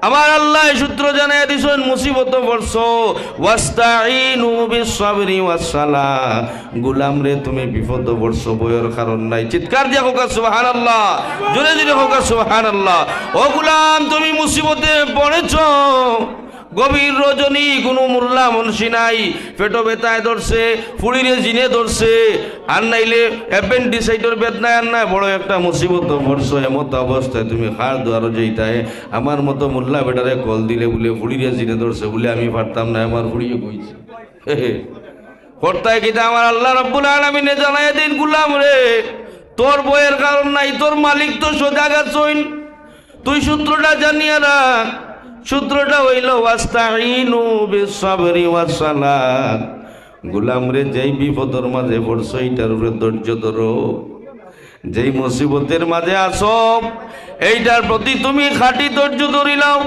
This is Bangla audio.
আমার আল্লাহ সূত্র জানায় দিছেন মুসিবত পড়ছ ওয়াস্তাইনু বিস-সাবরি ওয়াস-সালাহ, গোলাম রে তুমি বিপদ পড়ছ বয়ের কারণ নাই। চিৎকার দিয়া হোক সুবহানাল্লাহ, জোরে জোরে হোক সুবহানাল্লাহ। ও গোলাম তুমি মুসিবতে পড়েছ, গভীর রজনী, কোনো মোল্লা মুন্সি নাই, পেটো বেতায় ধরছে, ফুড়িরে জিনে ধরছে, আর নাইলে অ্যাপেন্ডিসাইটের বেদনায়, আর নাই বড় একটা মুসিবত পড়ছো, এমত অবস্থায় তুমি হার দুয়ারও যেইটায় আমার মতো মোল্লা বেটারে কল দিলে বলে ফুড়িরে জিনে ধরছে বলে আমি পারতাম না, আমার ফুড়িয়ে কইছে কর্তায় কিটা আমার আল্লাহ রাব্বুল আলামিনে জানায় দিন, গুলাম রে তোর বইয়ের কারণ নাই, তোর মালিক তো সোজা গেছইন, তুই সূত্রটা জানিয়ে রাখ। সূত্রটা হইল ওয়াস্তাইনু বিস-সাবরি ওয়াস-সালাহ, গোলাম রে যেই বিপদের মাঝে পড়ছো এইটার উপরে ধৈর্য ধরো, যেই মুসিবতের মাঝে আসো এইটার প্রতি তুমি খাঁটি ধৈর্য ধরিলাও।